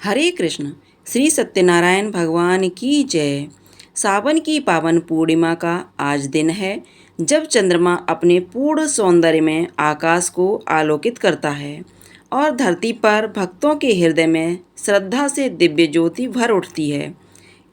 हरे कृष्ण। श्री सत्यनारायण भगवान की जय। सावन की पावन पूर्णिमा का आज दिन है जब चंद्रमा अपने पूर्ण सौंदर्य में आकाश को आलोकित करता है और धरती पर भक्तों के हृदय में श्रद्धा से दिव्य ज्योति भर उठती है।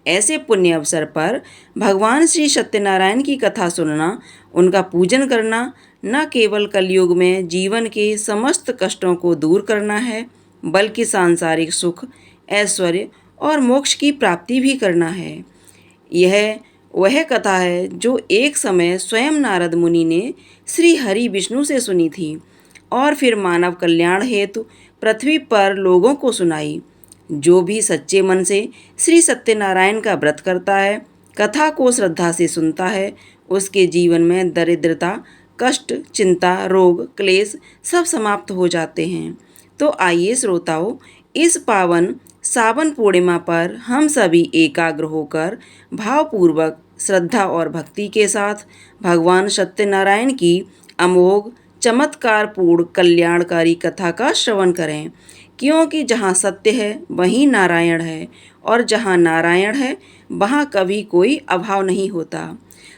ऐसे पुण्य अवसर पर भगवान श्री सत्यनारायण की कथा सुनना, उनका पूजन करना न केवल कलयुग में जीवन के समस्त कष्टों को दूर करना है, बल्कि सांसारिक सुख, ऐश्वर्य और मोक्ष की प्राप्ति भी करना है। यह वह कथा है जो एक समय स्वयं नारद मुनि ने श्री हरि विष्णु से सुनी थी और फिर मानव कल्याण हेतु पृथ्वी पर लोगों को सुनाई। जो भी सच्चे मन से श्री सत्यनारायण का व्रत करता है, कथा को श्रद्धा से सुनता है, उसके जीवन में दरिद्रता, कष्ट, चिंता, रोग, क्लेश सब समाप्त हो जाते हैं। तो आइए श्रोताओं, इस पावन सावन पूर्णिमा पर हम सभी एकाग्र होकर भावपूर्वक श्रद्धा और भक्ति के साथ भगवान सत्यनारायण की अमोघ चमत्कारपूर्ण कल्याणकारी कथा का श्रवण करें, क्योंकि जहाँ सत्य है वहीं नारायण है और जहाँ नारायण है वहाँ कभी कोई अभाव नहीं होता।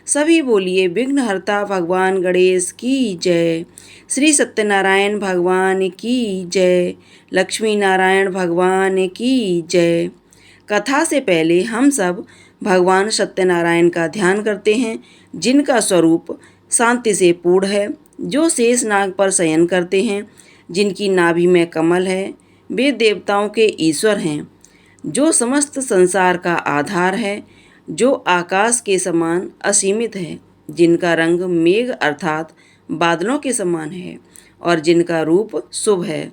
सभी बोलिए विघ्नहर्ता भगवान गणेश की जय। श्री सत्यनारायण भगवान की जय। लक्ष्मी नारायण भगवान की जय। कथा से पहले हम सब भगवान सत्यनारायण का ध्यान करते हैं, जिनका स्वरूप शांति से पूर्ण है, जो शेष नाग पर शयन करते हैं, जिनकी नाभि में कमल है। वे देवताओं के ईश्वर हैं, जो समस्त संसार का आधार है, जो आकाश के समान असीमित है, जिनका रंग मेघ अर्थात बादलों के समान है और जिनका रूप शुभ है,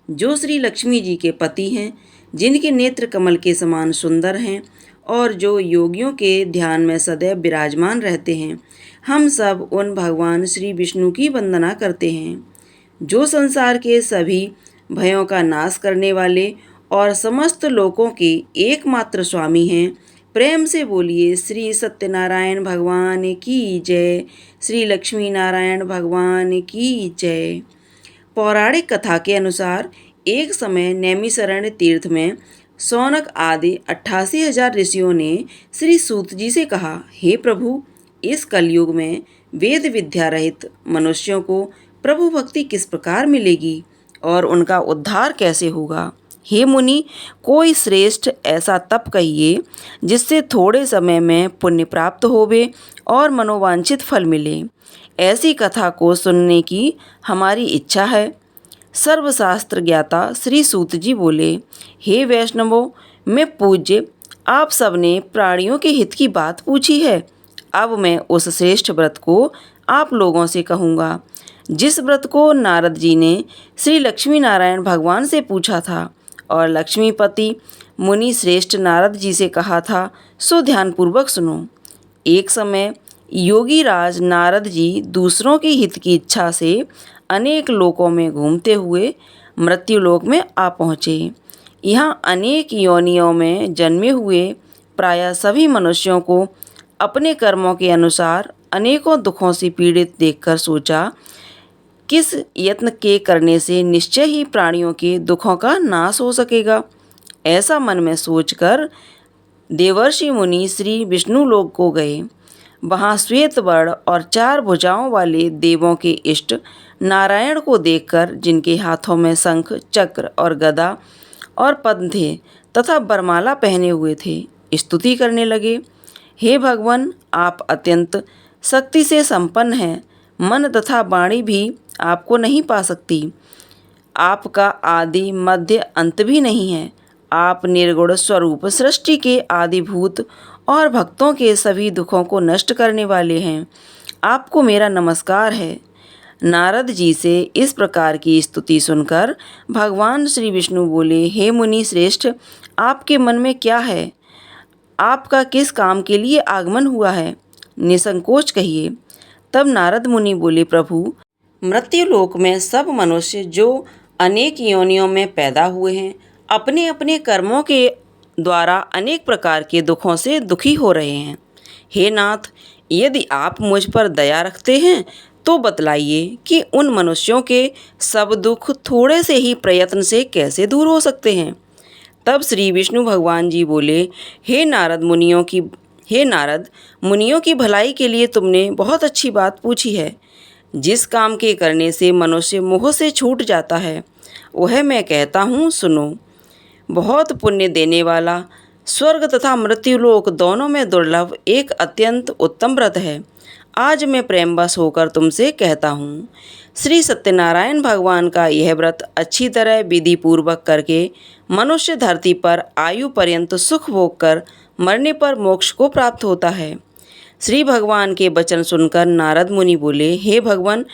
जो श्री लक्ष्मी जी के पति हैं, जिनके नेत्र कमल के समान सुंदर हैं और जो योगियों के ध्यान में सदैव विराजमान रहते हैं। हम सब उन भगवान श्री विष्णु की वंदना करते हैं, जो संसार के सभी भयों का नाश करने वाले और समस्त लोकों के एकमात्र स्वामी हैं। प्रेम से बोलिए श्री सत्यनारायण भगवान की जय। श्री लक्ष्मी नारायण भगवान की जय। पौराणिक कथा के अनुसार एक समय नैमिषारण्य तीर्थ में शौनक आदि 88,000 ऋषियों ने श्री सूत जी से कहा, हे प्रभु, इस कलयुग में वेद विद्या रहित मनुष्यों को प्रभु भक्ति किस प्रकार मिलेगी और उनका उद्धार कैसे होगा। हे मुनि, कोई श्रेष्ठ ऐसा तप कहिए जिससे थोड़े समय में पुण्य प्राप्त होवे और मनोवांछित फल मिले। ऐसी कथा को सुनने की हमारी इच्छा है। सर्वशास्त्र ज्ञाता श्री सूत जी बोले, हे वैष्णवों, मैं पूज्य आप सबने प्राणियों के हित की बात पूछी है। अब मैं उस श्रेष्ठ व्रत को आप लोगों से कहूँगा, जिस व्रत को नारद जी ने श्री लक्ष्मी नारायण भगवान से पूछा था और लक्ष्मीपति मुनि श्रेष्ठ नारद जी से कहा था, सो ध्यानपूर्वक सुनो। एक समय योगी राज नारद जी दूसरों के हित की इच्छा से अनेक लोकों में घूमते हुए मृत्युलोक में आ पहुँचे। यहाँ अनेक योनियों में जन्मे हुए प्रायः सभी मनुष्यों को अपने कर्मों के अनुसार अनेकों दुखों से पीड़ित देखकर सोचा, किस यत्न के करने से निश्चय ही प्राणियों के दुखों का नाश हो सकेगा। ऐसा मन में सोचकर देवर्षि मुनि श्री विष्णु लोक को गए। वहाँ श्वेत वर्ण और 4 भुजाओं वाले देवों के इष्ट नारायण को देखकर, जिनके हाथों में शंख, चक्र और गदा और पद्म थे तथा बरमाला पहने हुए थे, स्तुति करने लगे। हे भगवान, आप अत्यंत शक्ति से संपन्न हैं। मन तथा वाणी भी आपको नहीं पा सकती। आपका आदि मध्य अंत भी नहीं है। आप निर्गुण स्वरूप सृष्टि के आदिभूत और भक्तों के सभी दुखों को नष्ट करने वाले हैं। आपको मेरा नमस्कार है। नारद जी से इस प्रकार की स्तुति सुनकर भगवान श्री विष्णु बोले, हे मुनि श्रेष्ठ, आपके मन में क्या है? आपका किस काम के लिए आगमन हुआ है? निसंकोच कहिए। तब नारद मुनि बोले, प्रभु, मृत्युलोक में सब मनुष्य जो अनेक योनियों में पैदा हुए हैं, अपने अपने कर्मों के द्वारा अनेक प्रकार के दुखों से दुखी हो रहे हैं। हे नाथ, यदि आप मुझ पर दया रखते हैं तो बतलाइए कि उन मनुष्यों के सब दुख थोड़े से ही प्रयत्न से कैसे दूर हो सकते हैं। तब श्री विष्णु भगवान जी बोले, हे नारद, मुनियों की भलाई के लिए तुमने बहुत अच्छी बात पूछी है। जिस काम के करने से मनुष्य मोह से छूट जाता है, वह मैं कहता हूँ, सुनो। बहुत पुण्य देने वाला, स्वर्ग तथा मृत्युलोक दोनों में दुर्लभ एक अत्यंत उत्तम व्रत है। आज मैं प्रेमवश होकर तुमसे कहता हूँ, श्री सत्यनारायण भगवान का यह व्रत अच्छी तरह विधि पूर्वक करके मनुष्य धरती पर आयु पर्यंत सुख भोग कर मरने पर मोक्ष को प्राप्त होता है। श्री भगवान के वचन सुनकर नारद मुनि बोले, हे भगवान,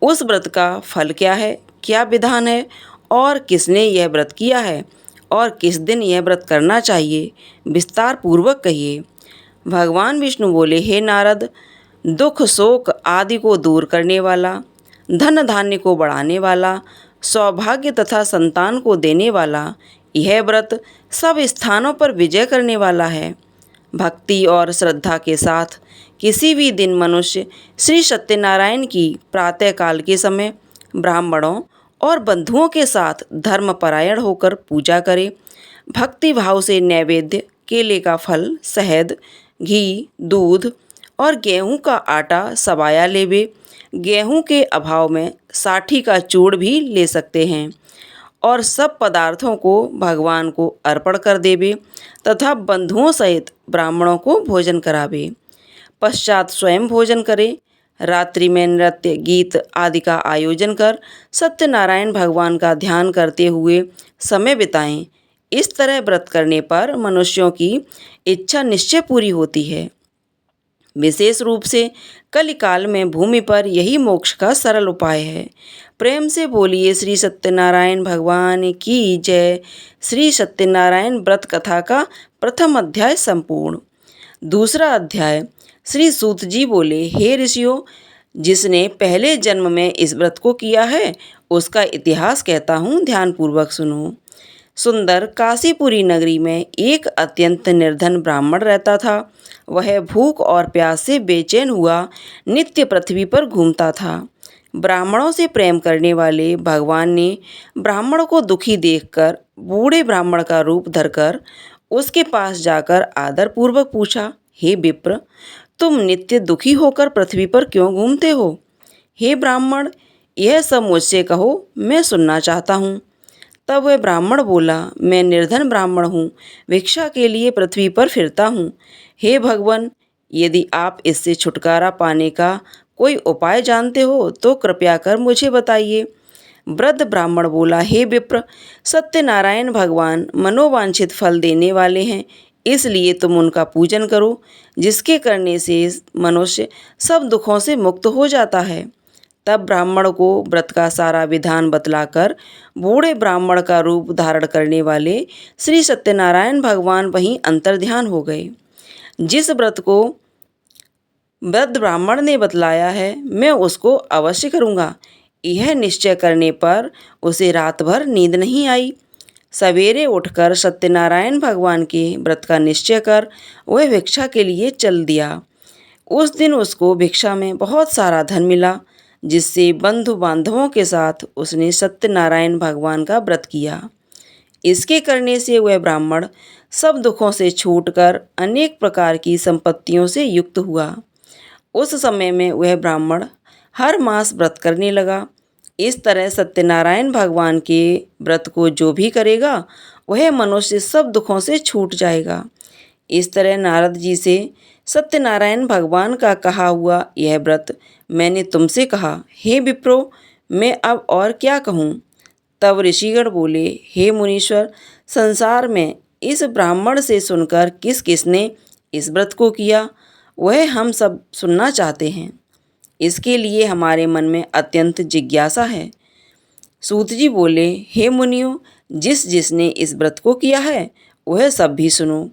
उस व्रत का फल क्या है, क्या विधान है, और किसने यह व्रत किया है, और किस दिन यह व्रत करना चाहिए, विस्तार पूर्वक कहिए। भगवान विष्णु बोले, हे नारद, दुख शोक आदि को दूर करने वाला, धन धान्य को बढ़ाने वाला, सौभाग्य तथा संतान को देने वाला, यह व्रत सब स्थानों पर विजय करने वाला है। भक्ति और श्रद्धा के साथ किसी भी दिन मनुष्य श्री सत्यनारायण की प्रातःकाल के समय ब्राह्मणों और बंधुओं के साथ धर्मपरायण होकर पूजा करे, भक्ति भाव से नैवेद्य, केले का फल, शहद, घी, दूध और गेहूं का आटा सबाया लेवे। गेहूं के अभाव में साठी का चूड़ भी ले सकते हैं, और सब पदार्थों को भगवान को अर्पण कर देवे तथा बंधुओं सहित ब्राह्मणों को भोजन करावे। पश्चात स्वयं भोजन करे। रात्रि में नृत्य, गीत आदि का आयोजन कर सत्यनारायण भगवान का ध्यान करते हुए समय बिताएं। इस तरह व्रत करने पर मनुष्यों की इच्छा निश्चय पूरी होती है। विशेष रूप से कलिकाल में भूमि पर यही मोक्ष का सरल उपाय है। प्रेम से बोलिए श्री सत्यनारायण भगवान की जय। श्री सत्यनारायण व्रत कथा का प्रथम अध्याय संपूर्ण। दूसरा अध्याय। श्री सूत जी बोले, हे ऋषियों, जिसने पहले जन्म में इस व्रत को किया है उसका इतिहास कहता हूँ, ध्यानपूर्वक सुनो। सुंदर काशीपुरी नगरी में एक अत्यंत निर्धन ब्राह्मण रहता था। वह भूख और प्यास से बेचैन हुआ नित्य पृथ्वी पर घूमता था। ब्राह्मणों से प्रेम करने वाले भगवान ने ब्राह्मण को दुखी देखकर बूढ़े ब्राह्मण का रूप धरकर उसके पास जाकर आदरपूर्वक पूछा, हे विप्र, तुम नित्य दुखी होकर पृथ्वी पर क्यों घूमते हो? हे ब्राह्मण, यह सब मुझसे कहो, मैं सुनना चाहता हूँ। तब वह ब्राह्मण बोला, मैं निर्धन ब्राह्मण हूँ, भिक्षा के लिए पृथ्वी पर फिरता हूँ। हे भगवान, यदि आप इससे छुटकारा पाने का कोई उपाय जानते हो तो कृपया कर मुझे बताइए। वृद्ध ब्राह्मण बोला, हे विप्र, सत्यनारायण भगवान मनोवांछित फल देने वाले हैं, इसलिए तुम उनका पूजन करो, जिसके करने से मनुष्य सब दुखों से मुक्त हो जाता है। तब ब्राह्मण को व्रत का सारा विधान बतलाकर बूढ़े ब्राह्मण का रूप धारण करने वाले श्री सत्यनारायण भगवान वहीं अंतर्ध्यान हो गए। जिस व्रत को वृद्ध ब्राह्मण ने बतलाया है, मैं उसको अवश्य करूँगा। यह निश्चय करने पर उसे रात भर नींद नहीं आई। सवेरे उठकर सत्यनारायण भगवान के व्रत का निश्चय कर वह भिक्षा के लिए चल दिया। उस दिन उसको भिक्षा में बहुत सारा धन मिला, जिससे बंधु बांधवों के साथ उसने सत्यनारायण भगवान का व्रत किया। इसके करने से वह ब्राह्मण सब दुखों से छूटकर अनेक प्रकार की संपत्तियों से युक्त हुआ। उस समय में वह ब्राह्मण हर मास व्रत करने लगा। इस तरह सत्यनारायण भगवान के व्रत को जो भी करेगा वह मनुष्य सब दुखों से छूट जाएगा। इस तरह नारद जी से सत्यनारायण भगवान का कहा हुआ यह व्रत मैंने तुमसे कहा। हे विप्रो, मैं अब और क्या कहूँ? तब ऋषिगण बोले, हे मुनीश्वर, संसार में इस ब्राह्मण से सुनकर किस किसने इस व्रत को किया, वह हम सब सुनना चाहते हैं। इसके लिए हमारे मन में अत्यंत जिज्ञासा है। सूत जी बोले, हे मुनियों, जिस जिसने इस व्रत को किया है वह सब भी सुनो।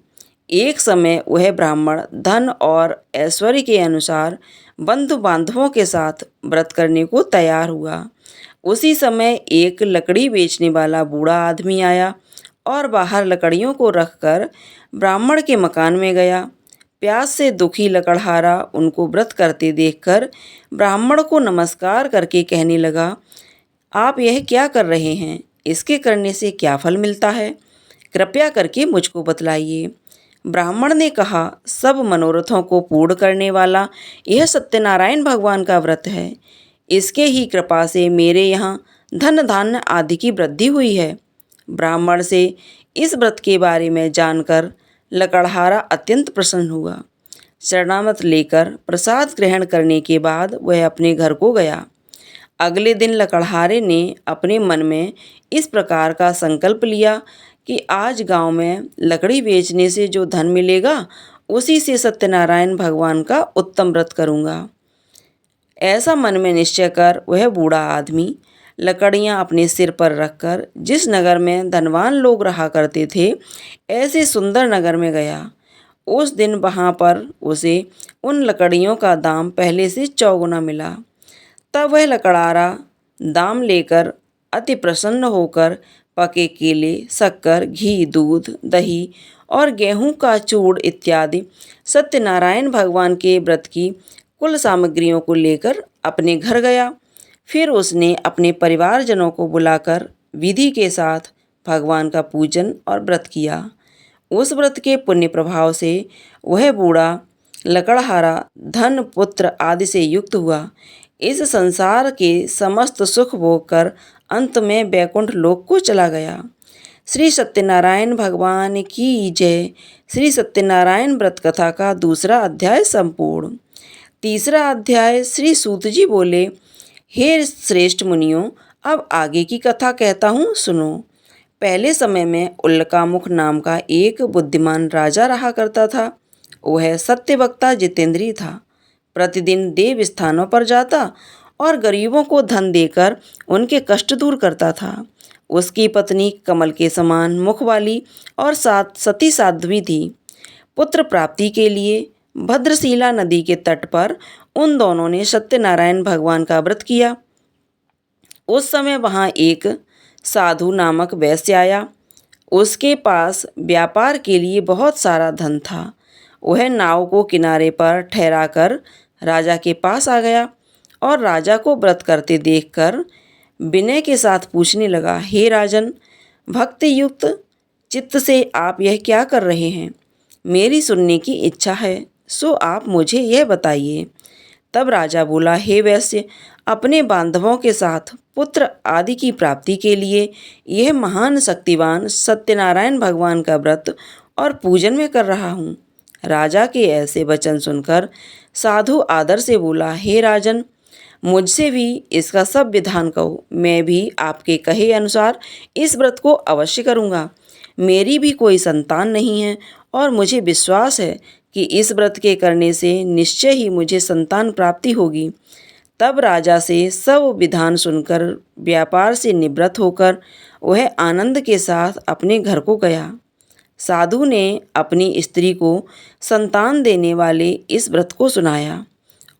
एक समय वह ब्राह्मण धन और ऐश्वर्य के अनुसार बंधु बांधवों के साथ व्रत करने को तैयार हुआ। उसी समय एक लकड़ी बेचने वाला बूढ़ा आदमी आया और बाहर लकड़ियों को रखकर ब्राह्मण के मकान में गया। प्यास से दुखी लकड़हारा उनको व्रत करते देखकर ब्राह्मण को नमस्कार करके कहने लगा, आप यह क्या कर रहे हैं? इसके करने से क्या फल मिलता है? कृपया करके मुझको बतलाइए। ब्राह्मण ने कहा, सब मनोरथों को पूर्ण करने वाला यह सत्यनारायण भगवान का व्रत है। इसके ही कृपा से मेरे यहाँ धन धान्य आदि की वृद्धि हुई है। ब्राह्मण से इस व्रत के बारे में जानकर लकड़हारा अत्यंत प्रसन्न हुआ। शरणामत लेकर प्रसाद ग्रहण करने के बाद वह अपने घर को गया। अगले दिन लकड़हारे ने अपने मन में इस प्रकार का संकल्प लिया कि आज गांव में लकड़ी बेचने से जो धन मिलेगा उसी से सत्यनारायण भगवान का उत्तम व्रत करूँगा। ऐसा मन में निश्चय कर वह बूढ़ा आदमी लकड़ियाँ अपने सिर पर रखकर जिस नगर में धनवान लोग रहा करते थे ऐसे सुंदर नगर में गया। उस दिन वहाँ पर उसे उन लकड़ियों का दाम पहले से चौगुना मिला। तब वह लकड़हारा दाम लेकर अति प्रसन्न होकर पके केले, शक्कर, घी, दूध, दही और गेहूं का चूर्ण इत्यादि सत्यनारायण भगवान के व्रत की कुल सामग्रियों को लेकर अपने घर गया। फिर उसने अपने परिवारजनों को बुलाकर विधि के साथ भगवान का पूजन और व्रत किया। उस व्रत के पुण्य प्रभाव से वह बूढ़ा लकड़हारा धन, पुत्र आदि से युक्त हुआ। इस संसार के समस्त सुख भोग कर अंत में बैकुंठ लोक को चला गया। श्री सत्यनारायण भगवान की जय। श्री सत्यनारायण व्रत कथा का दूसरा अध्याय संपूर्ण। तीसरा अध्याय। श्री सूत जी बोले, हे श्रेष्ठ मुनियों, अब आगे की कथा कहता हूँ, सुनो। पहले समय में उल्कामुख नाम का एक बुद्धिमान राजा रहा करता था। वह सत्यवक्ता जितेंद्रिय था। प्रतिदिन देव स्थानों पर जाता और गरीबों को धन देकर उनके कष्ट दूर करता था। उसकी पत्नी कमल के समान मुख वाली और सती साध्वी थी। पुत्र प्राप्ति के लिए भद्रशिला नदी के तट पर उन दोनों ने सत्यनारायण भगवान का व्रत किया। उस समय वहाँ एक साधु नामक वैश्य आया। उसके पास व्यापार के लिए बहुत सारा धन था। वह नाव को किनारे पर ठहराकर राजा के पास आ गया और राजा को व्रत करते देखकर विनय के साथ पूछने लगा, हे राजन, भक्ति युक्त चित्त से आप यह क्या कर रहे हैं? मेरी सुनने की इच्छा है, सो आप मुझे यह बताइए। तब राजा बोला, हे वैश्य, अपने बांधवों के साथ पुत्र आदि की प्राप्ति के लिए यह महान शक्तिवान सत्यनारायण भगवान का व्रत और पूजन में कर रहा हूँ। राजा के ऐसे वचन सुनकर साधु आदर से बोला, हे राजन, मुझसे भी इसका सब विधान कहो। मैं भी आपके कहे अनुसार इस व्रत को अवश्य करूँगा। मेरी भी कोई संतान नहीं है और मुझे विश्वास है कि इस व्रत के करने से निश्चय ही मुझे संतान प्राप्ति होगी। तब राजा से सब विधान सुनकर व्यापार से निवृत्त होकर वह आनंद के साथ अपने घर को गया। साधु ने अपनी स्त्री को संतान देने वाले इस व्रत को सुनाया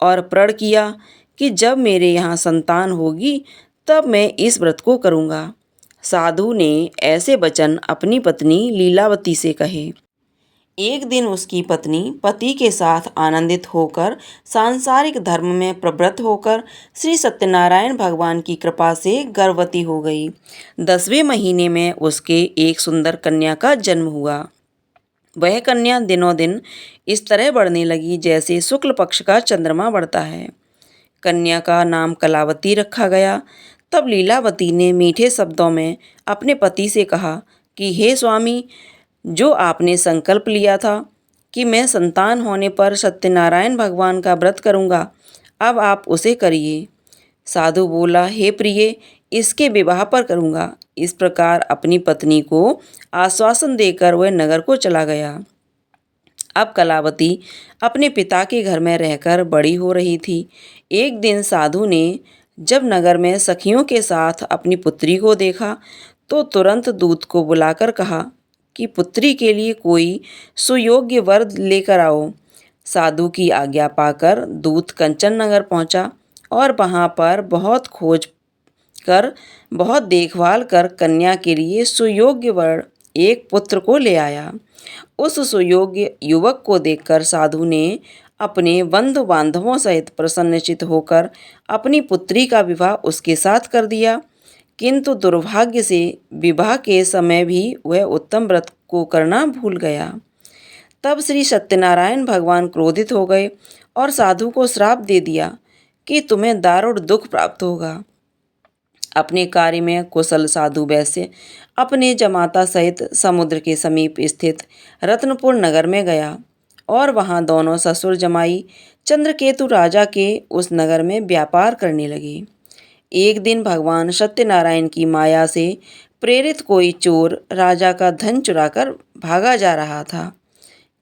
और प्रण किया कि जब मेरे यहाँ संतान होगी तब मैं इस व्रत को करूँगा। साधु ने ऐसे वचन अपनी पत्नी लीलावती से कहे। एक दिन उसकी पत्नी पति के साथ आनंदित होकर सांसारिक धर्म में प्रवृत्त होकर श्री सत्यनारायण भगवान की कृपा से गर्भवती हो गई। 10वें महीने में उसके एक सुंदर कन्या का जन्म हुआ। वह कन्या दिनों दिन इस तरह बढ़ने लगी जैसे शुक्ल पक्ष का चंद्रमा बढ़ता है। कन्या का नाम कलावती रखा गया। तब लीलावती ने मीठे शब्दों में अपने पति से कहा कि हे स्वामी, जो आपने संकल्प लिया था कि मैं संतान होने पर सत्यनारायण भगवान का व्रत करूँगा, अब आप उसे करिए। साधु बोला, हे प्रिय, इसके विवाह पर करूँगा। इस प्रकार अपनी पत्नी को आश्वासन देकर वह नगर को चला गया। अब कलावती अपने पिता के घर में रहकर बड़ी हो रही थी। एक दिन साधु ने जब नगर में सखियों के साथ अपनी पुत्री को देखा तो तुरंत दूत को बुलाकर कहा कि पुत्री के लिए कोई सुयोग्य वर लेकर आओ। साधु की आज्ञा पाकर दूत कंचन नगर पहुंचा और वहां पर बहुत खोज कर बहुत देखभाल कर कन्या के लिए सुयोग्य वर एक पुत्र को ले आया। उस सुयोग्य युवक को देखकर साधु ने अपने बंधु बांधवों सहित प्रसन्नचित होकर अपनी पुत्री का विवाह उसके साथ कर दिया। किंतु दुर्भाग्य से विवाह के समय भी वह उत्तम व्रत को करना भूल गया। तब श्री सत्यनारायण भगवान क्रोधित हो गए और साधु को श्राप दे दिया कि तुम्हें दारुण दुख प्राप्त होगा। अपने कार्य में कुशल साधु वैश्य अपने जमाता सहित समुद्र के समीप स्थित रत्नपुर नगर में गया और वहां दोनों ससुर जमाई चंद्रकेतु राजा के उस नगर में व्यापार करने लगे। एक दिन भगवान सत्यनारायण की माया से प्रेरित कोई चोर राजा का धन चुराकर भागा जा रहा था,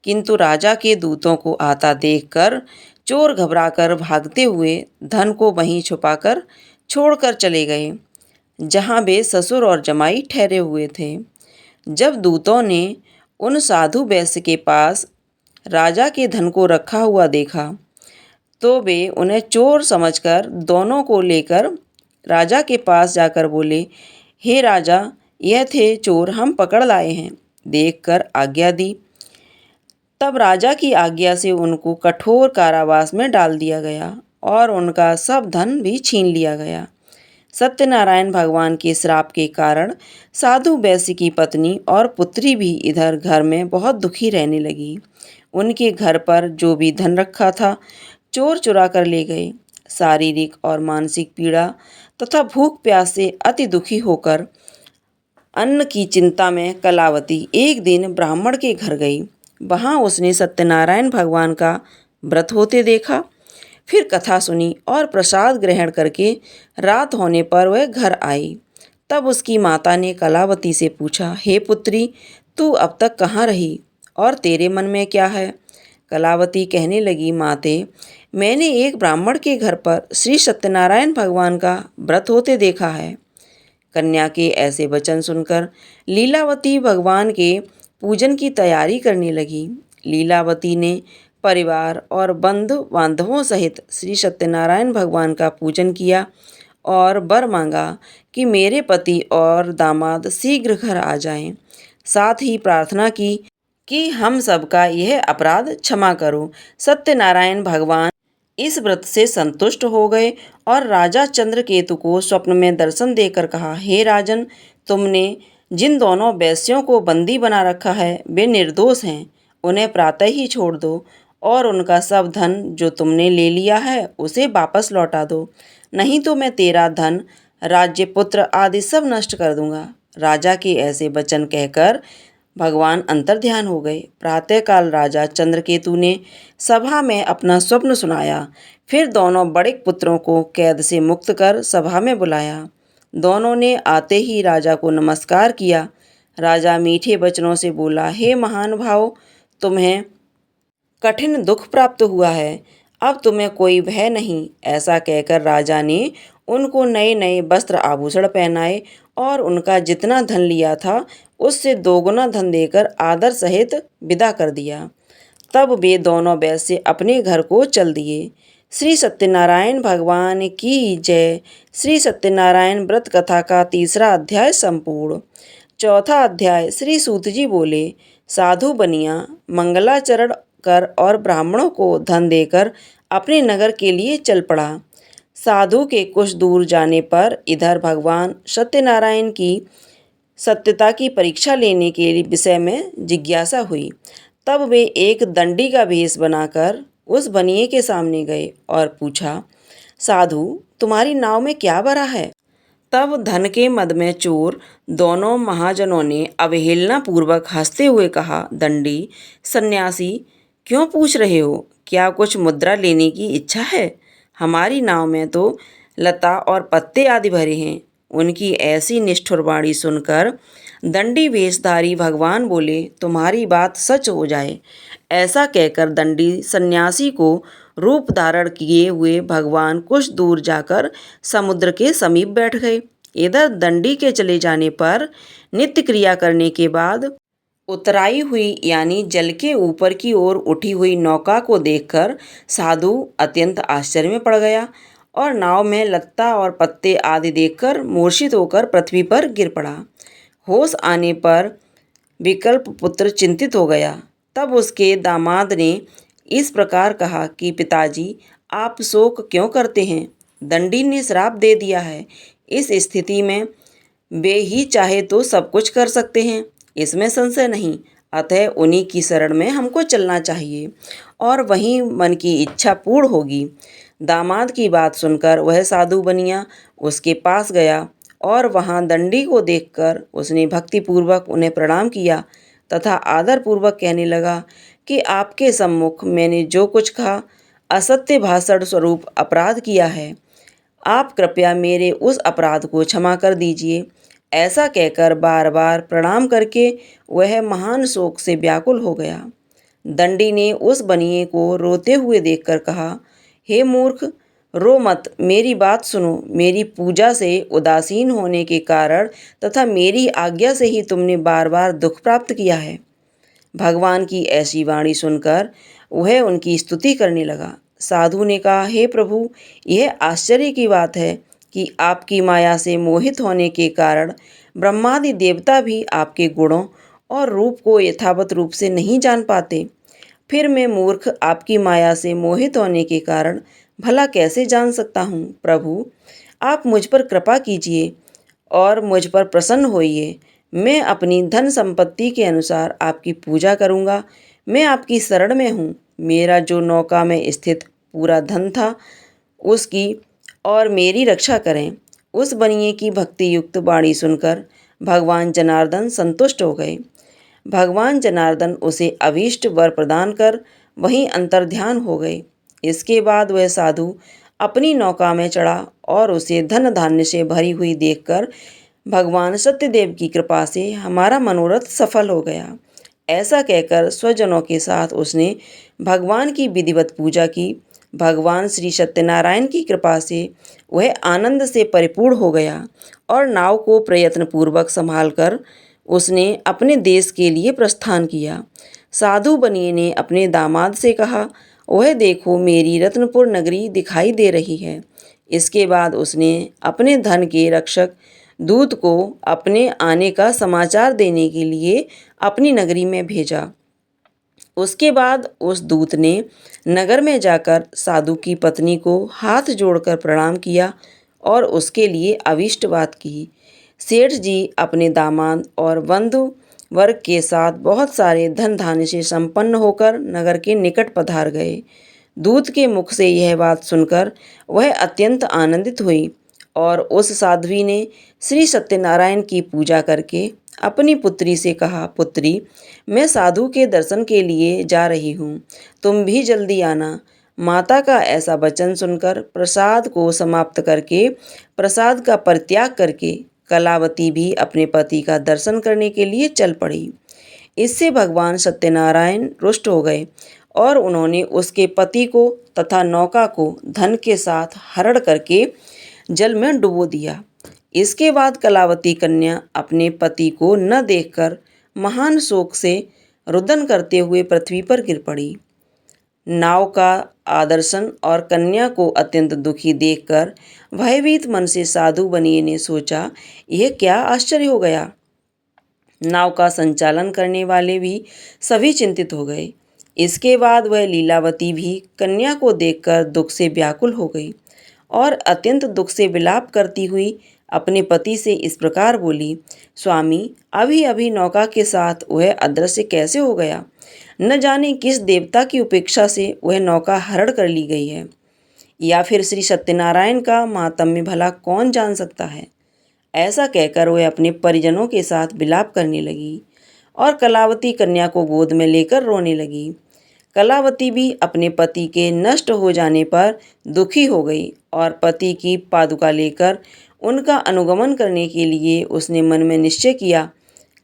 किंतु राजा के दूतों को आता देखकर चोर घबराकर भागते हुए धन को वहीं छुपाकर छोड़कर चले गए जहां वे ससुर और जमाई ठहरे हुए थे। जब दूतों ने उन साधु वैश्य के पास राजा के धन को रखा हुआ देखा तो वे उन्हें चोर समझकर दोनों को लेकर राजा के पास जाकर बोले, हे राजा, यह थे चोर, हम पकड़ लाए हैं। देखकर आज्ञा दी। तब राजा की आज्ञा से उनको कठोर कारावास में डाल दिया गया और उनका सब धन भी छीन लिया गया। सत्यनारायण भगवान के श्राप के कारण साधु वैश्य की पत्नी और पुत्री भी इधर घर में बहुत दुखी रहने लगी। उनके घर पर जो भी धन रखा था चोर चुरा कर ले गए। शारीरिक और मानसिक पीड़ा तथा भूख प्यास से अति दुखी होकर अन्न की चिंता में कलावती एक दिन ब्राह्मण के घर गई। वहां उसने सत्यनारायण भगवान का व्रत होते देखा। फिर कथा सुनी और प्रसाद ग्रहण करके रात होने पर वह घर आई। तब उसकी माता ने कलावती से पूछा, हे पुत्री, तू अब तक कहाँ रही और तेरे मन में क्या है? कलावती कहने लगी, माते, मैंने एक ब्राह्मण के घर पर श्री सत्यनारायण भगवान का व्रत होते देखा है। कन्या के ऐसे वचन सुनकर लीलावती भगवान के पूजन की तैयारी करने लगी। लीलावती ने परिवार और बंधु बांधवों सहित श्री सत्यनारायण भगवान का पूजन किया और वर मांगा कि मेरे पति और दामाद शीघ्र घर आ जाएं। साथ ही प्रार्थना की कि हम सबका यह अपराध क्षमा करो। सत्यनारायण भगवान इस व्रत से संतुष्ट हो गए और राजा चंद्रकेतु को स्वप्न में दर्शन देकर कहा, हे राजन, तुमने जिन दोनों वैश्यों को बंदी बना रखा है वे निर्दोष हैं। उन्हें प्रातः ही छोड़ दो और उनका सब धन जो तुमने ले लिया है उसे वापस लौटा दो, नहीं तो मैं तेरा धन, राज्य, पुत्र आदि सब नष्ट कर दूंगा। राजा के ऐसे वचन कहकर भगवान अंतर्ध्यान हो गए। प्रातःकाल राजा चंद्रकेतु ने सभा में अपना स्वप्न सुनाया। फिर दोनों बड़े पुत्रों को कैद से मुक्त कर सभा में बुलाया। दोनों ने आते ही राजा को नमस्कार किया। राजा मीठे वचनों से बोला, हे महानुभाव, तुम्हें कठिन दुख प्राप्त हुआ है, अब तुम्हें कोई भय नहीं। ऐसा कहकर राजा ने उनको नए नए वस्त्र आभूषण पहनाए और उनका जितना धन लिया था उससे दोगुना धन देकर आदर सहित विदा कर दिया। तब वे दोनों वैश्य अपने घर को चल दिए। श्री सत्यनारायण भगवान की जय। श्री सत्यनारायण व्रत कथा का तीसरा अध्याय संपूर्ण। चौथा अध्याय। श्री सूत जी बोले, साधु बनिया मंगलाचरण कर और ब्राह्मणों को धन देकर अपने नगर के लिए चल पड़ा। साधु के कुछ दूर जाने पर इधर भगवान सत्यनारायण की सत्यता की परीक्षा लेने के विषय में जिज्ञासा हुई। तब वे एक दंडी का भेष बनाकर उस बनिए के सामने गए और पूछा, साधु, तुम्हारी नाव में क्या भरा है? तब धन के मद में चोर दोनों महाजनों ने अवहेलना पूर्वक हंसते हुए कहा, दंडी, सन्यासी, क्यों पूछ रहे हो? क्या कुछ मुद्रा लेने की इच्छा है? हमारी नाव में तो लता और पत्ते आदि भरे हैं। उनकी ऐसी निष्ठुर वाणी सुनकर दंडी वेशधारी भगवान बोले, तुम्हारी बात सच हो जाए। ऐसा कहकर दंडी सन्यासी को रूप धारण किए हुए भगवान कुछ दूर जाकर समुद्र के समीप बैठ गए। इधर दंडी के चले जाने पर नित्य क्रिया करने के बाद उतराई हुई यानी जल के ऊपर की ओर उठी हुई नौका को देखकर साधु अत्यंत आश्चर्य में पड़ गया और नाव में लत्ता और पत्ते आदि देखकर मूर्छित होकर पृथ्वी पर गिर पड़ा। होश आने पर विकल्प पुत्र चिंतित हो गया। तब उसके दामाद ने इस प्रकार कहा कि पिताजी, आप शोक क्यों करते हैं? दंडी ने श्राप दे दिया है। इस स्थिति में वे ही चाहे तो सब कुछ कर सकते हैं, इसमें संशय नहीं। अतः उन्हीं की शरण में हमको चलना चाहिए और वहीं मन की इच्छा पूर्ण होगी। दामाद की बात सुनकर वह साधु बनिया उसके पास गया और वहाँ दंडी को देखकर उसने भक्तिपूर्वक उन्हें प्रणाम किया तथा आदरपूर्वक कहने लगा कि आपके सम्मुख मैंने जो कुछ कहा असत्य भाषण स्वरूप अपराध किया है। आप कृपया मेरे उस अपराध को क्षमा कर दीजिए। ऐसा कहकर बार बार प्रणाम करके वह महान शोक से व्याकुल हो गया। दंडी ने उस बनिए को रोते हुए देखकर कहा, हे मूर्ख, रो मत, मेरी बात सुनो। मेरी पूजा से उदासीन होने के कारण तथा मेरी आज्ञा से ही तुमने बार बार दुख प्राप्त किया है। भगवान की ऐसी वाणी सुनकर वह उनकी स्तुति करने लगा। साधु ने कहा, हे प्रभु, यह आश्चर्य की बात है कि आपकी माया से मोहित होने के कारण ब्रह्मादि देवता भी आपके गुणों और रूप को यथावत रूप से नहीं जान पाते। फिर मैं मूर्ख आपकी माया से मोहित होने के कारण भला कैसे जान सकता हूँ। प्रभु, आप मुझ पर कृपा कीजिए और मुझ पर प्रसन्न होइए। मैं अपनी धन संपत्ति के अनुसार आपकी पूजा करूँगा। मैं आपकी शरण में हूँ। मेरा जो नौका में स्थित पूरा धन था उसकी और मेरी रक्षा करें। उस बनिए की भक्ति युक्त वाणी सुनकर भगवान जनार्दन संतुष्ट हो गए। भगवान जनार्दन उसे अभीष्ट वर प्रदान कर वहीं अंतर्ध्यान हो गए। इसके बाद वह साधु अपनी नौका में चढ़ा और उसे धन धान्य से भरी हुई देखकर भगवान सत्यदेव की कृपा से हमारा मनोरथ सफल हो गया। ऐसा कहकर स्वजनों के साथ उसने भगवान की विधिवत पूजा की। भगवान श्री सत्यनारायण की कृपा से वह आनंद से परिपूर्ण हो गया और नाव को प्रयत्नपूर्वक संभालकर उसने अपने देश के लिए प्रस्थान किया। साधु बनिए ने अपने दामाद से कहा, वह देखो, मेरी रत्नपुर नगरी दिखाई दे रही है। इसके बाद उसने अपने धन के रक्षक दूत को अपने आने का समाचार देने के लिए अपनी नगरी में भेजा। उसके बाद उस दूत ने नगर में जाकर साधु की पत्नी को हाथ जोड़कर प्रणाम किया और उसके लिए अभीष्ट बात की। सेठ जी अपने दामाद और बंधु वर्ग के साथ बहुत सारे धन धान्य से संपन्न होकर नगर के निकट पधार गए। दूत के मुख से यह बात सुनकर वह अत्यंत आनंदित हुई और उस साध्वी ने श्री सत्यनारायण की पूजा करके अपनी पुत्री से कहा, पुत्री, मैं साधु के दर्शन के लिए जा रही हूँ, तुम भी जल्दी आना। माता का ऐसा वचन सुनकर प्रसाद को समाप्त करके प्रसाद का परित्याग करके कलावती भी अपने पति का दर्शन करने के लिए चल पड़ी। इससे भगवान सत्यनारायण रुष्ट हो गए और उन्होंने उसके पति को तथा नौका को धन के साथ हरण करके जल में डुबो दिया। इसके बाद कलावती कन्या अपने पति को न देखकर महान शोक से रुदन करते हुए पृथ्वी पर गिर पड़ी। नाव का आदर्शन और कन्या को अत्यंत दुखी देखकर भयभीत मन से साधु बनिए ने सोचा, यह क्या आश्चर्य हो गया। नाव का संचालन करने वाले भी सभी चिंतित हो गए। इसके बाद वह लीलावती भी कन्या को देखकर दुख से व्याकुल हो गई और अत्यंत दुख से विलाप करती हुई अपने पति से इस प्रकार बोली, स्वामी, अभी अभी नौका के साथ वह अदृश्य कैसे हो गया। न जाने किस देवता की उपेक्षा से वह नौका हरण कर ली गई है, या फिर श्री सत्यनारायण का मातम्य भला कौन जान सकता है। ऐसा कहकर वह अपने परिजनों के साथ विलाप करने लगी और कलावती कन्या को गोद में लेकर रोने लगी। कलावती भी अपने पति के नष्ट हो जाने पर दुखी हो गई और पति की पादुका लेकर उनका अनुगमन करने के लिए उसने मन में निश्चय किया।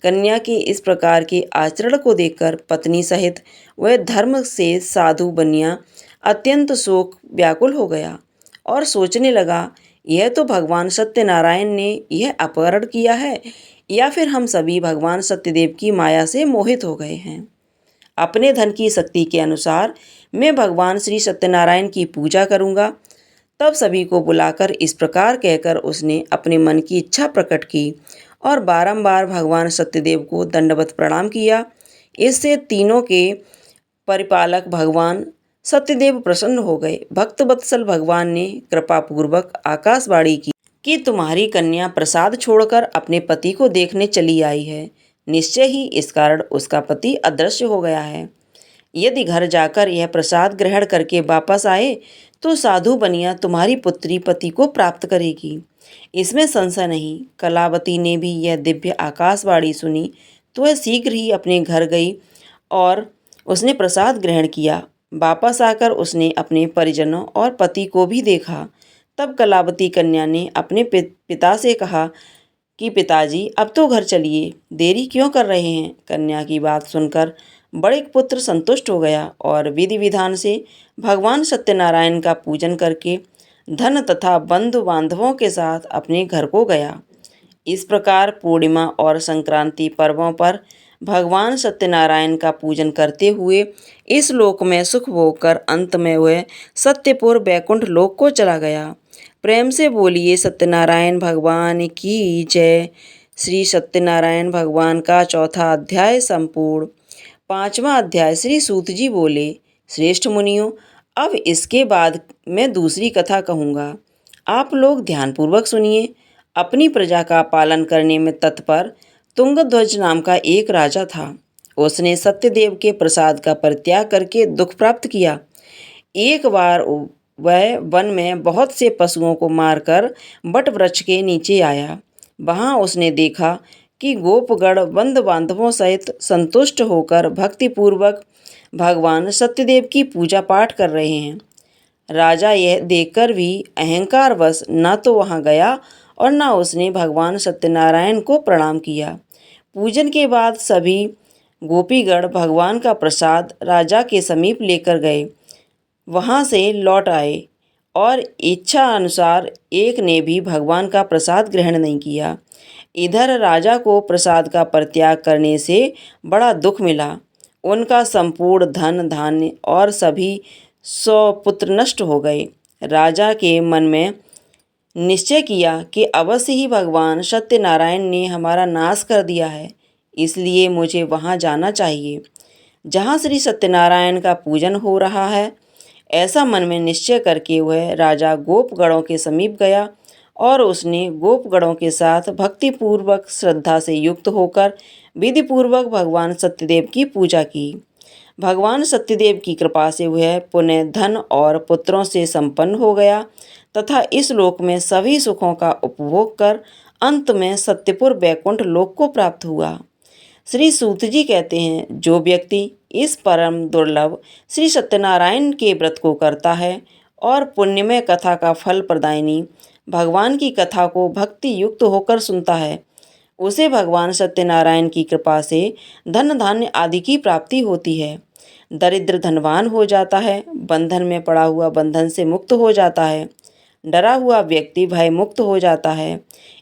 कन्या के इस प्रकार के आचरण को देखकर पत्नी सहित वह धर्म से साधु बनिया अत्यंत शोक व्याकुल हो गया और सोचने लगा, यह तो भगवान सत्यनारायण ने यह अपहरण किया है या फिर हम सभी भगवान सत्यदेव की माया से मोहित हो गए हैं। अपने धन की शक्ति के अनुसार मैं भगवान श्री सत्यनारायण की पूजा करूँगा। तब सभी को बुलाकर इस प्रकार कहकर उसने अपने मन की इच्छा प्रकट की और बारंबार भगवान सत्यदेव को दंडवत प्रणाम किया। इससे तीनों के परिपालक भगवान सत्यदेव प्रसन्न हो गए। भक्त वत्सल भगवान ने कृपापूर्वक आकाशवाणी की, कि तुम्हारी कन्या प्रसाद छोड़कर अपने पति को देखने चली आई है। निश्चय ही इस कारण उसका पति अदृश्य हो गया है। यदि घर जाकर यह प्रसाद ग्रहण करके वापस आए तो साधु बनिया तुम्हारी पुत्री पति को प्राप्त करेगी, इसमें संशय नहीं। कलावती ने भी यह दिव्य आकाशवाणी सुनी तो वह शीघ्र ही अपने घर गई और उसने प्रसाद ग्रहण किया। वापस आकर उसने अपने परिजनों और पति को भी देखा। तब कलावती कन्या ने अपने पिता से कहा कि पिताजी, अब तो घर चलिए, देरी क्यों कर रहे हैं। कन्या की बात सुनकर बड़े पुत्र संतुष्ट हो गया और विधि विधान से भगवान सत्यनारायण का पूजन करके धन तथा बंधु बांधवों के साथ अपने घर को गया। इस प्रकार पूर्णिमा और संक्रांति पर्वों पर भगवान सत्यनारायण का पूजन करते हुए इस लोक में सुख भोग कर अंत में वह सत्यपुर वैकुंठ लोक को चला गया। प्रेम से बोलिए सत्यनारायण भगवान की जय। श्री सत्यनारायण भगवान का चौथा अध्याय संपूर्ण। पांचवा अध्याय। श्री सूत जी बोले, श्रेष्ठ मुनियों, अब इसके बाद मैं दूसरी कथा कहूँगा, आप लोग ध्यानपूर्वक सुनिए। अपनी प्रजा का पालन करने में तत्पर तुंगध्वज नाम का एक राजा था। उसने सत्यदेव के प्रसाद का परित्याग करके दुख प्राप्त किया। एक बार वह वन में बहुत से पशुओं को मारकर बट वृक्ष के नीचे आया। वहां उसने देखा कि गोपगण बंधु बांधवों सहित संतुष्ट होकर भक्तिपूर्वक भगवान सत्यदेव की पूजा पाठ कर रहे हैं। राजा यह देखकर भी अहंकारवश न तो वहां गया और न उसने भगवान सत्यनारायण को प्रणाम किया। पूजन के बाद सभी गोपीगण भगवान का प्रसाद राजा के समीप लेकर गए। वहां से लौट आए और इच्छा अनुसार एक ने भी भगवान का प्रसाद ग्रहण नहीं किया। इधर राजा को प्रसाद का परित्याग करने से बड़ा दुख मिला। उनका संपूर्ण धन धान्य और सभी 100 पुत्र नष्ट हो गए। राजा के मन में निश्चय किया कि अवश्य ही भगवान सत्यनारायण ने हमारा नाश कर दिया है, इसलिए मुझे वहां जाना चाहिए जहां श्री सत्यनारायण का पूजन हो रहा है। ऐसा मन में निश्चय करके वह राजा गोपगणों के समीप गया और उसने गोपगणों के साथ भक्तिपूर्वक श्रद्धा से युक्त होकर विधिपूर्वक भगवान सत्यदेव की पूजा की। भगवान सत्यदेव की कृपा से वह पुण्य धन और पुत्रों से संपन्न हो गया तथा इस लोक में सभी सुखों का उपभोग कर अंत में सत्यपुर वैकुंठ लोक को प्राप्त हुआ। श्री सूत जी कहते हैं, जो व्यक्ति इस परम दुर्लभ श्री सत्यनारायण के व्रत को करता है और पुण्यमय कथा का फल प्रदायिनी भगवान की कथा को भक्ति युक्त होकर सुनता है, उसे भगवान सत्यनारायण की कृपा से धन धान्य आदि की प्राप्ति होती है। दरिद्र धनवान हो जाता है, बंधन में पड़ा हुआ बंधन से मुक्त हो जाता है, डरा हुआ व्यक्ति भय मुक्त हो जाता है।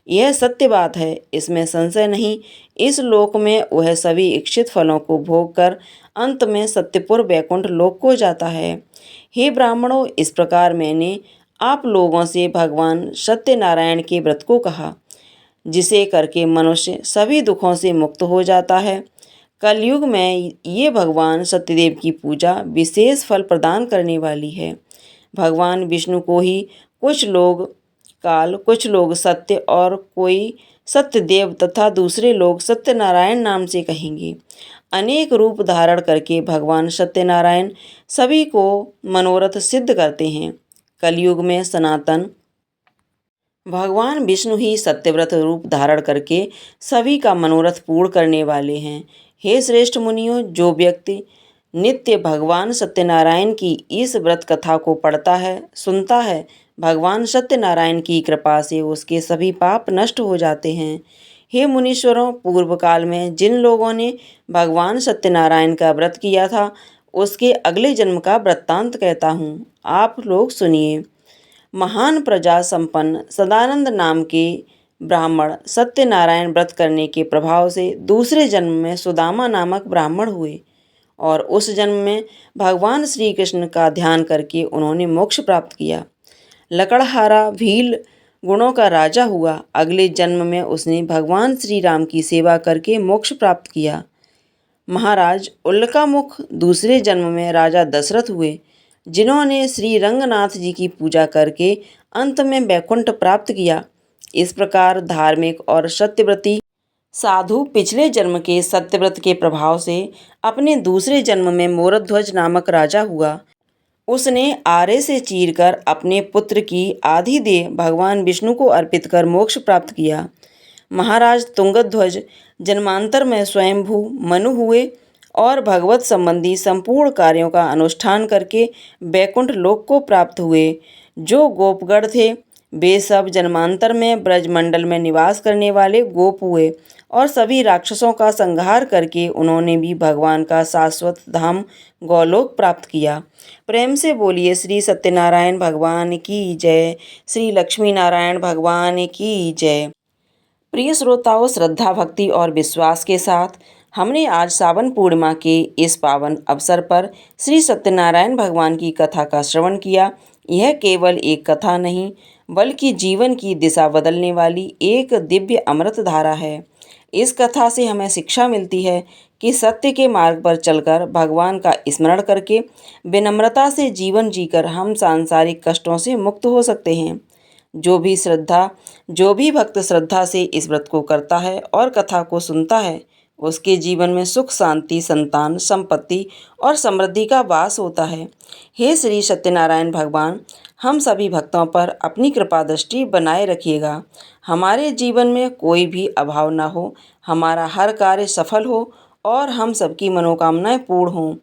यह सत्य बात है, इसमें संशय नहीं। इस लोक में वह सभी इच्छित फलों को भोग कर अंत में सत्यपुर वैकुंठ लोक को जाता है। हे ब्राह्मणों, इस प्रकार मैंने आप लोगों से भगवान सत्यनारायण के व्रत को कहा, जिसे करके मनुष्य सभी दुखों से मुक्त हो जाता है। कलयुग में ये भगवान सत्यदेव की पूजा विशेष फल प्रदान करने वाली है। भगवान विष्णु को ही कुछ लोग काल, कुछ लोग सत्य और कोई सत्यदेव तथा दूसरे लोग सत्यनारायण नाम से कहेंगे। अनेक रूप धारण करके भगवान सत्यनारायण सभी को मनोरथ सिद्ध करते हैं। कलयुग में सनातन भगवान विष्णु ही सत्यव्रत रूप धारण करके सभी का मनोरथ पूर्ण करने वाले हैं। हे श्रेष्ठ मुनियों, जो व्यक्ति नित्य भगवान सत्यनारायण की इस व्रत कथा को पढ़ता है, सुनता है, भगवान सत्यनारायण की कृपा से उसके सभी पाप नष्ट हो जाते हैं। हे मुनीश्वरों, पूर्व काल में जिन लोगों ने भगवान सत्यनारायण का व्रत किया था, उसके अगले जन्म का वृत्तांत कहता हूँ, आप लोग सुनिए। महान प्रजा संपन्न सदानंद नाम के ब्राह्मण सत्यनारायण व्रत करने के प्रभाव से दूसरे जन्म में सुदामा नामक ब्राह्मण हुए और उस जन्म में भगवान श्री कृष्ण का ध्यान करके उन्होंने मोक्ष प्राप्त किया। लकड़हारा भील गुणों का राजा हुआ। अगले जन्म में उसने भगवान श्री राम की सेवा करके मोक्ष प्राप्त किया। महाराज उल्कामुख दूसरे जन्म में राजा दशरथ हुए, जिन्होंने श्री रंगनाथ जी की पूजा करके अंत में वैकुंठ प्राप्त किया। इस प्रकार धार्मिक और सत्यव्रती साधु पिछले जन्म के सत्यव्रत के प्रभाव से अपने दूसरे जन्म में मोरध्वज नामक राजा हुआ। उसने आरे से चीरकर अपने पुत्र की आधी देह भगवान विष्णु को अर्पित कर मोक्ष प्राप्त किया। महाराज तुंगध्वज जन्मांतर में स्वयंभू मनु हुए और भगवत संबंधी संपूर्ण कार्यों का अनुष्ठान करके बैकुंठ लोक को प्राप्त हुए। जो गोपगण थे वे सब जन्मांतर में ब्रजमंडल में निवास करने वाले गोप हुए और सभी राक्षसों का संहार करके उन्होंने भी भगवान का शाश्वत धाम गौलोक प्राप्त किया। प्रेम से बोलिए श्री सत्यनारायण भगवान की जय, श्री लक्ष्मी नारायण भगवान की जय। प्रिय श्रोताओं, श्रद्धा भक्ति और विश्वास के साथ हमने आज सावन पूर्णिमा के इस पावन अवसर पर श्री सत्यनारायण भगवान की कथा का श्रवण किया। यह केवल एक कथा नहीं बल्कि जीवन की दिशा बदलने वाली एक दिव्य अमृत धारा है। इस कथा से हमें शिक्षा मिलती है कि सत्य के मार्ग पर चलकर भगवान का स्मरण करके विनम्रता से जीवन जीकर हम सांसारिक कष्टों से मुक्त हो सकते हैं। जो भी भक्त श्रद्धा से इस व्रत को करता है और कथा को सुनता है उसके जीवन में सुख शांति संतान संपत्ति और समृद्धि का वास होता है। हे श्री सत्यनारायण भगवान, हम सभी भक्तों पर अपनी कृपा दृष्टि बनाए रखिएगा। हमारे जीवन में कोई भी अभाव न हो, हमारा हर कार्य सफल हो और हम सबकी मनोकामनाएं पूर्ण हों।